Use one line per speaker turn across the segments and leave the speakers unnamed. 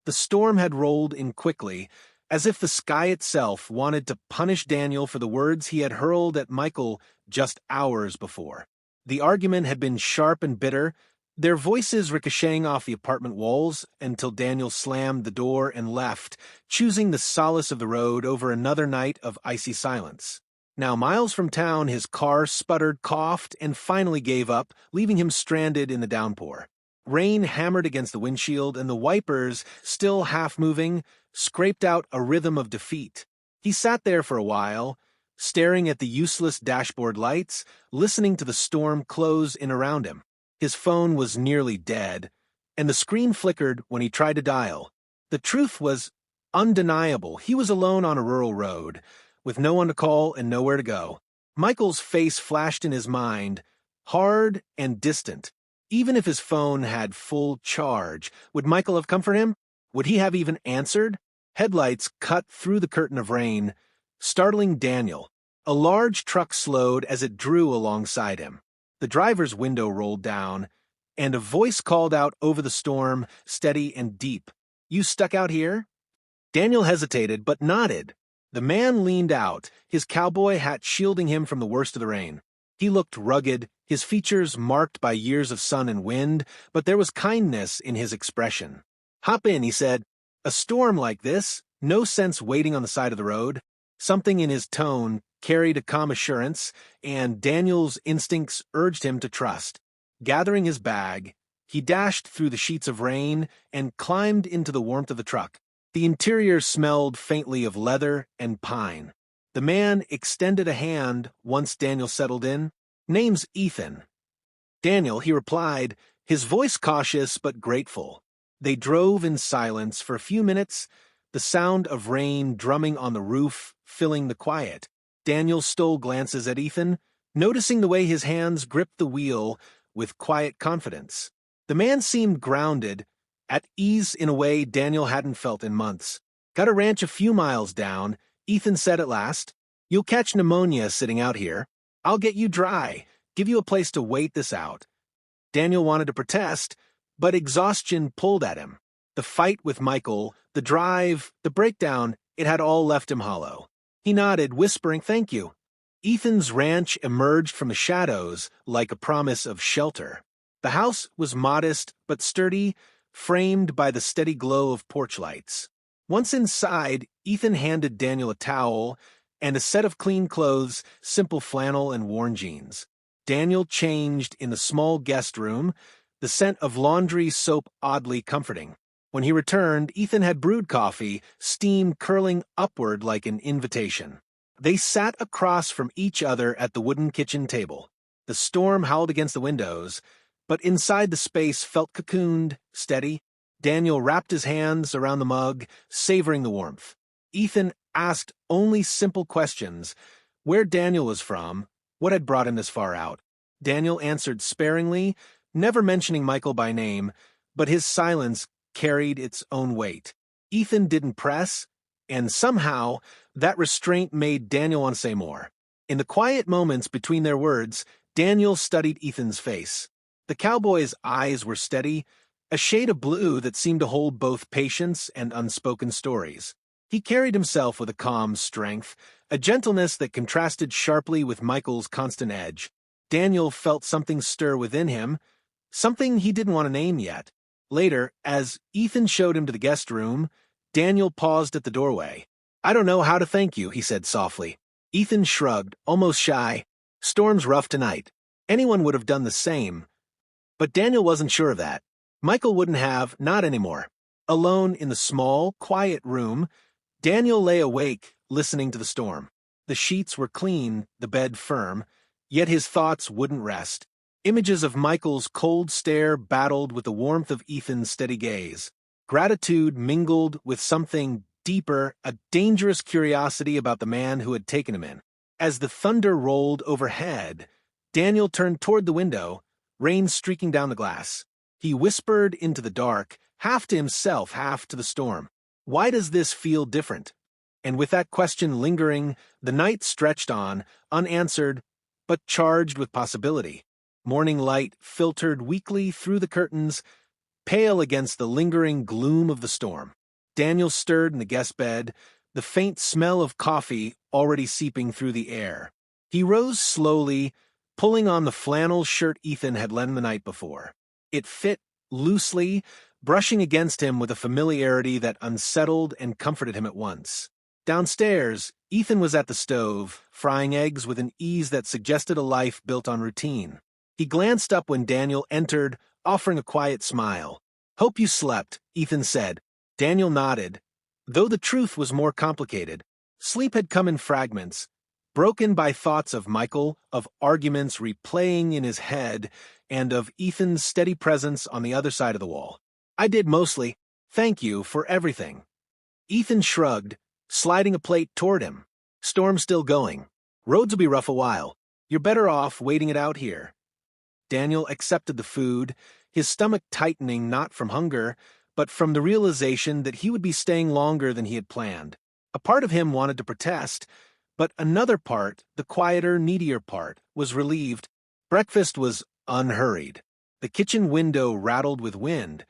The storm had rolled in quickly, as if the sky itself wanted to punish Daniel for the words he had hurled at Michael just hours before. The argument had been sharp and bitter, their voices ricocheting off the apartment walls until Daniel slammed the door and left, choosing the solace of the road over another night of icy silence. Now, miles from town, his car sputtered, coughed, and finally gave up, leaving him stranded in the downpour. Rain hammered against the windshield, and the wipers, still half-moving, scraped out a rhythm of defeat. He sat there for a while, staring at the useless dashboard lights, listening to the storm close in around him. His phone was nearly dead, and the screen flickered when he tried to dial. The truth was undeniable. He was alone on a rural road, with no one to call and nowhere to go. Michael's face flashed in his mind, hard and distant. Even if his phone had full charge, would Michael have come for him? Would he have even answered? Headlights cut through the curtain of rain, startling Daniel. A large truck slowed as it drew alongside him. The driver's window rolled down, and a voice called out over the storm, steady and deep. "You stuck out here?" Daniel hesitated, but nodded. The man leaned out, his cowboy hat shielding him from the worst of the rain. He looked rugged, his features marked by years of sun and wind, but there was kindness in his expression. "Hop in," he said. A storm like this, no sense waiting on the side of the road. Something in his tone carried a calm assurance, and Daniel's instincts urged him to trust. Gathering his bag, he dashed through the sheets of rain and climbed into the warmth of the truck. The interior smelled faintly of leather and pine. The man extended a hand once Daniel settled in. "Name's Ethan." "Daniel," he replied, his voice cautious but grateful. They drove in silence for a few minutes, the sound of rain drumming on the roof filling the quiet. Daniel stole glances at Ethan, noticing the way his hands gripped the wheel with quiet confidence. The man seemed grounded, at ease in a way Daniel hadn't felt in months. "Got a ranch a few miles down," Ethan said at last. "You'll catch pneumonia sitting out here. I'll get you dry, give you a place to wait this out." Daniel wanted to protest, but exhaustion pulled at him. The fight with Michael, the drive, the breakdown, it had all left him hollow. He nodded, whispering thank you. Ethan's ranch emerged from the shadows like a promise of shelter. The house was modest but sturdy, framed by the steady glow of porch lights. Once inside, Ethan handed Daniel a towel and a set of clean clothes, simple flannel and worn jeans. Daniel changed in the small guest room, the scent of laundry soap oddly comforting. When he returned, Ethan had brewed coffee, steam curling upward like an invitation. They sat across from each other at the wooden kitchen table. The storm howled against the windows, but inside the space felt cocooned, steady. Daniel wrapped his hands around the mug, savoring the warmth. Ethan asked only simple questions: where Daniel was from, what had brought him this far out. Daniel answered sparingly, never mentioning Michael by name, but his silence carried its own weight. Ethan didn't press, and somehow that restraint made Daniel want to say more. In the quiet moments between their words, Daniel studied Ethan's face. The cowboy's eyes were steady, a shade of blue that seemed to hold both patience and unspoken stories. He carried himself with a calm strength, a gentleness that contrasted sharply with Michael's constant edge. Daniel felt something stir within him, something he didn't want to name yet. Later, as Ethan showed him to the guest room, Daniel paused at the doorway. "I don't know how to thank you," he said softly. Ethan shrugged, almost shy. "Storm's rough tonight." Anyone would have done the same. But Daniel wasn't sure of that. Michael wouldn't have, not anymore. Alone in the small, quiet room, Daniel lay awake, listening to the storm. The sheets were clean, the bed firm, yet his thoughts wouldn't rest. Images of Michael's cold stare battled with the warmth of Ethan's steady gaze. Gratitude mingled with something deeper, a dangerous curiosity about the man who had taken him in. As the thunder rolled overhead, Daniel turned toward the window, rain streaking down the glass. He whispered into the dark, half to himself, half to the storm. "Why does this feel different?" And with that question lingering, the night stretched on, unanswered, but charged with possibility. Morning light filtered weakly through the curtains, pale against the lingering gloom of the storm. Daniel stirred in the guest bed, the faint smell of coffee already seeping through the air. He rose slowly, pulling on the flannel shirt Ethan had lent him the night before. It fit loosely, brushing against him with a familiarity that unsettled and comforted him at once. Downstairs, Ethan was at the stove, frying eggs with an ease that suggested a life built on routine. He glanced up when Daniel entered, offering a quiet smile. "Hope you slept," Ethan said. Daniel nodded. Though the truth was more complicated, sleep had come in fragments, broken by thoughts of Michael, of arguments replaying in his head, and of Ethan's steady presence on the other side of the wall. "I did mostly. Thank you for everything." Ethan shrugged, sliding a plate toward him. "Storm's still going. Roads will be rough a while. You're better off waiting it out here." Daniel accepted the food, his stomach tightening not from hunger, but from the realization that he would be staying longer than he had planned. A part of him wanted to protest, but another part, the quieter, needier part, was relieved. Breakfast was unhurried. The kitchen window rattled with wind,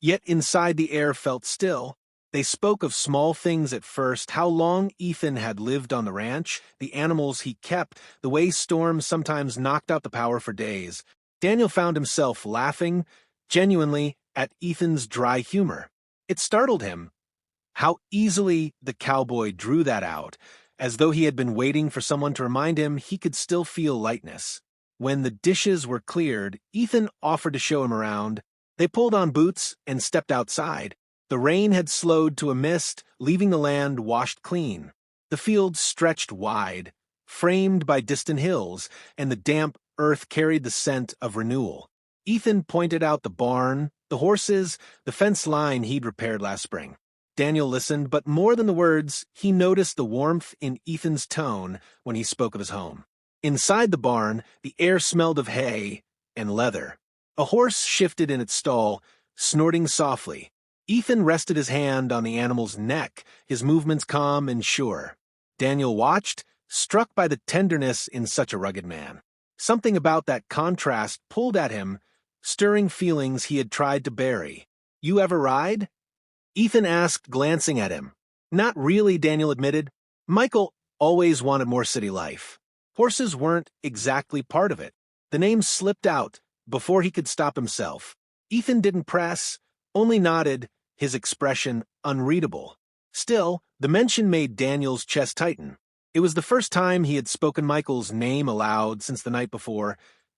yet inside the air felt still. They spoke of small things at first, how long Ethan had lived on the ranch, the animals he kept, the way storms sometimes knocked out the power for days. Daniel found himself laughing, genuinely, at Ethan's dry humor. It startled him how easily the cowboy drew that out, as though he had been waiting for someone to remind him he could still feel lightness. When the dishes were cleared, Ethan offered to show him around. They pulled on boots and stepped outside. The rain had slowed to a mist, leaving the land washed clean. The fields stretched wide, framed by distant hills, and the damp earth carried the scent of renewal. Ethan pointed out the barn, the horses, the fence line he'd repaired last spring. Daniel listened, but more than the words, he noticed the warmth in Ethan's tone when he spoke of his home. Inside the barn, the air smelled of hay and leather. A horse shifted in its stall, snorting softly. Ethan rested his hand on the animal's neck, his movements calm and sure. Daniel watched, struck by the tenderness in such a rugged man. Something about that contrast pulled at him, stirring feelings he had tried to bury. "You ever ride?" Ethan asked, glancing at him. "Not really," Daniel admitted. Michael always wanted more city life. Horses weren't exactly part of it. The name slipped out before he could stop himself. Ethan didn't press, only nodded, his expression unreadable. Still, the mention made Daniel's chest tighten. It was the first time he had spoken Michael's name aloud since the night before,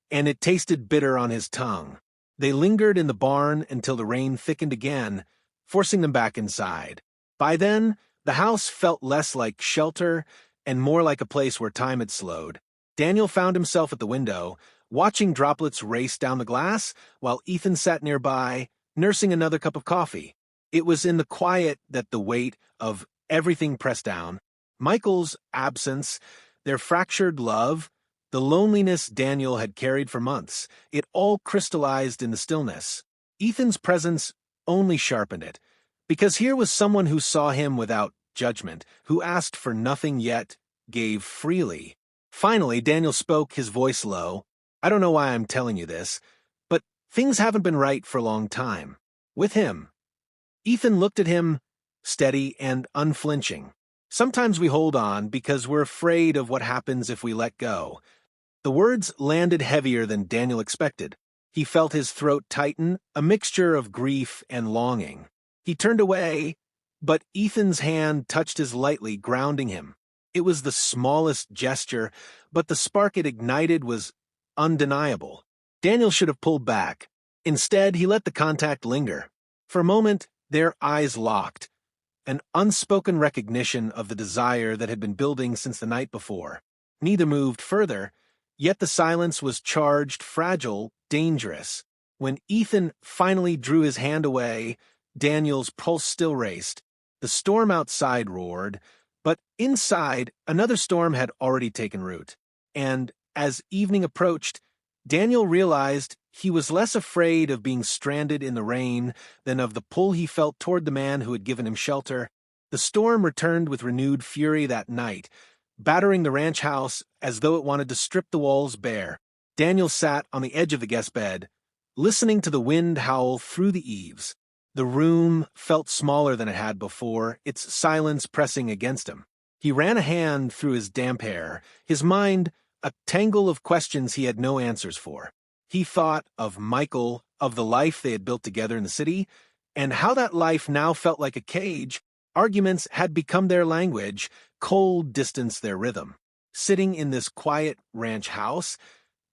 and it tasted bitter on his tongue. They lingered in the barn until the rain thickened again, forcing them back inside. By then, the house felt less like shelter and more like a place where time had slowed. Daniel found himself at the window, watching droplets race down the glass, while Ethan sat nearby, nursing another cup of coffee. It was in the quiet that the weight of everything pressed down. Michael's absence, their fractured love, the loneliness Daniel had carried for months, it all crystallized in the stillness. Ethan's presence only sharpened it, because here was someone who saw him without judgment, who asked for nothing yet gave freely. Finally, Daniel spoke, his voice low. "I don't know why I'm telling you this, but things haven't been right for a long time. With him." Ethan looked at him, steady and unflinching. "Sometimes we hold on because we're afraid of what happens if we let go." The words landed heavier than Daniel expected. He felt his throat tighten, a mixture of grief and longing. He turned away, but Ethan's hand touched his lightly, grounding him. It was the smallest gesture, but the spark it ignited was undeniable. Daniel should have pulled back. Instead, he let the contact linger. For a moment, their eyes locked, an unspoken recognition of the desire that had been building since the night before. Neither moved further, yet the silence was charged, fragile, dangerous. When Ethan finally drew his hand away, Daniel's pulse still raced. The storm outside roared, but inside, another storm had already taken root. And as evening approached, Daniel realized he was less afraid of being stranded in the rain than of the pull he felt toward the man who had given him shelter. The storm returned with renewed fury that night, battering the ranch house as though it wanted to strip the walls bare. Daniel sat on the edge of the guest bed, listening to the wind howl through the eaves. The room felt smaller than it had before, its silence pressing against him. He ran a hand through his damp hair, his mind a tangle of questions he had no answers for. He thought of Michael, of the life they had built together in the city, and how that life now felt like a cage. Arguments had become their language, cold distance their rhythm. Sitting in this quiet ranch house,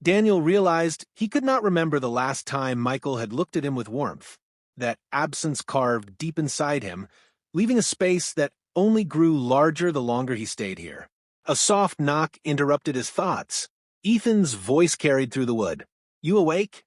Daniel realized he could not remember the last time Michael had looked at him with warmth, that absence carved deep inside him, leaving a space that only grew larger the longer he stayed here. A soft knock interrupted his thoughts. Ethan's voice carried through the wood. "You awake?"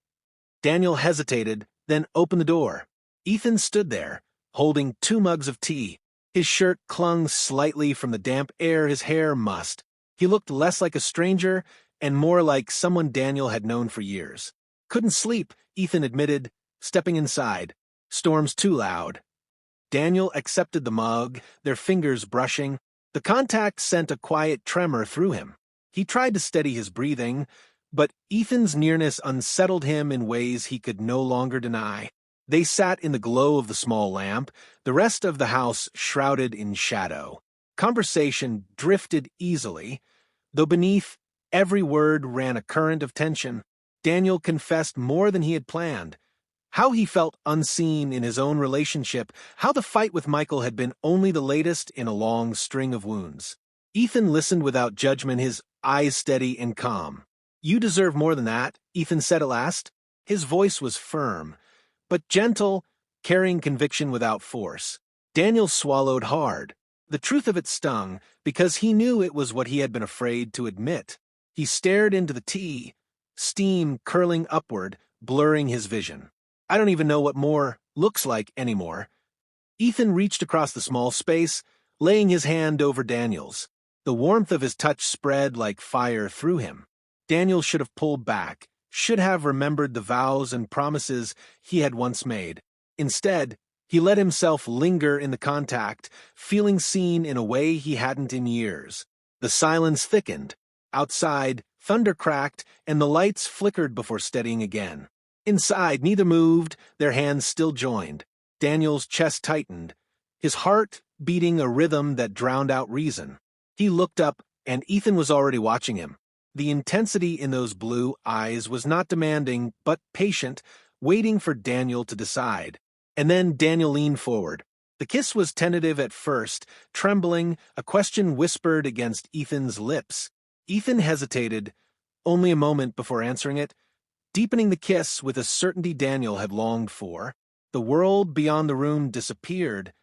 Daniel hesitated, then opened the door. Ethan stood there, holding 2 mugs of tea. His shirt clung slightly from the damp air his hair mussed. He looked less like a stranger and more like someone Daniel had known for years. "Couldn't sleep," Ethan admitted, stepping inside. "Storm's too loud." Daniel accepted the mug, their fingers brushing. The contact sent a quiet tremor through him. He tried to steady his breathing, but Ethan's nearness unsettled him in ways he could no longer deny. They sat in the glow of the small lamp, the rest of the house shrouded in shadow. Conversation drifted easily, though beneath every word ran a current of tension. Daniel confessed more than he had planned. How he felt unseen in his own relationship, how the fight with Michael had been only the latest in a long string of wounds. Ethan listened without judgment, his eyes steady and calm. "You deserve more than that," Ethan said at last. His voice was firm, but gentle, carrying conviction without force. Daniel swallowed hard. The truth of it stung, because he knew it was what he had been afraid to admit. He stared into the tea, steam curling upward, blurring his vision. "I don't even know what more looks like anymore." Ethan reached across the small space, laying his hand over Daniel's. The warmth of his touch spread like fire through him. Daniel should have pulled back, should have remembered the vows and promises he had once made. Instead, he let himself linger in the contact, feeling seen in a way he hadn't in years. The silence thickened. Outside, thunder cracked, and the lights flickered before steadying again. Inside, neither moved, their hands still joined. Daniel's chest tightened, his heart beating a rhythm that drowned out reason. He looked up, and Ethan was already watching him. The intensity in those blue eyes was not demanding, but patient, waiting for Daniel to decide. And then Daniel leaned forward. The kiss was tentative at first, trembling, a question whispered against Ethan's lips. Ethan hesitated, only a moment before answering it, deepening the kiss with a certainty Daniel had longed for. The world beyond the room disappeared.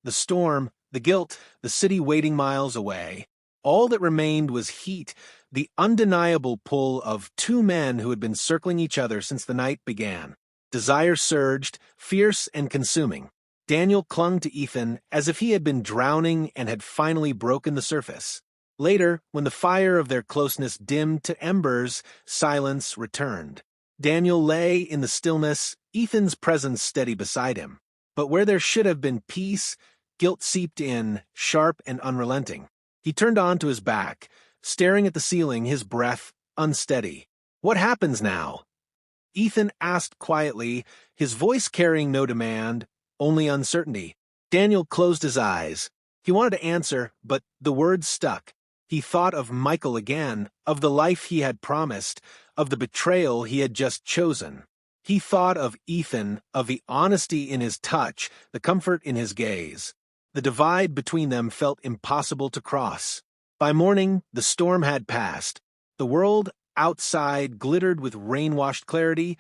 The storm, the guilt, the city waiting miles away. All that remained was heat, the undeniable pull of 2 men who had been circling each other since the night began. Desire surged, fierce and consuming. Daniel clung to Ethan as if he had been drowning and had finally broken the surface. Later, when the fire of their closeness dimmed to embers, silence returned. Daniel lay in the stillness, Ethan's presence steady beside him. But where there should have been peace, guilt seeped in, sharp and unrelenting. He turned onto his back, staring at the ceiling, his breath unsteady. "What happens now?" Ethan asked quietly, his voice carrying no demand, only uncertainty. Daniel closed his eyes. He wanted to answer, but the words stuck. He thought of Michael again, of the life he had promised, of the betrayal he had just chosen. He thought of Ethan, of the honesty in his touch, the comfort in his gaze. The divide between them felt impossible to cross. By morning, the storm had passed. The world outside glittered with rain-washed clarity,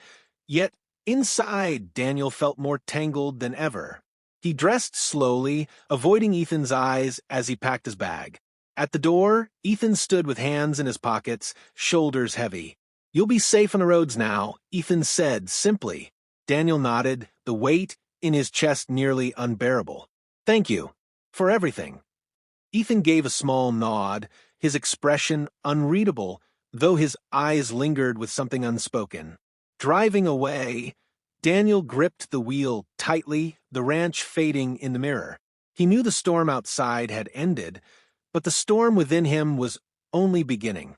yet inside Daniel felt more tangled than ever. He dressed slowly, avoiding Ethan's eyes as he packed his bag. At the door, Ethan stood with hands in his pockets, shoulders heavy. "You'll be safe on the roads now," Ethan said simply. Daniel nodded, the weight in his chest nearly unbearable. "Thank you. For everything." Ethan gave a small nod, his expression unreadable, though his eyes lingered with something unspoken. Driving away, Daniel gripped the wheel tightly, the ranch fading in the mirror. He knew the storm outside had ended, but the storm within him was only beginning.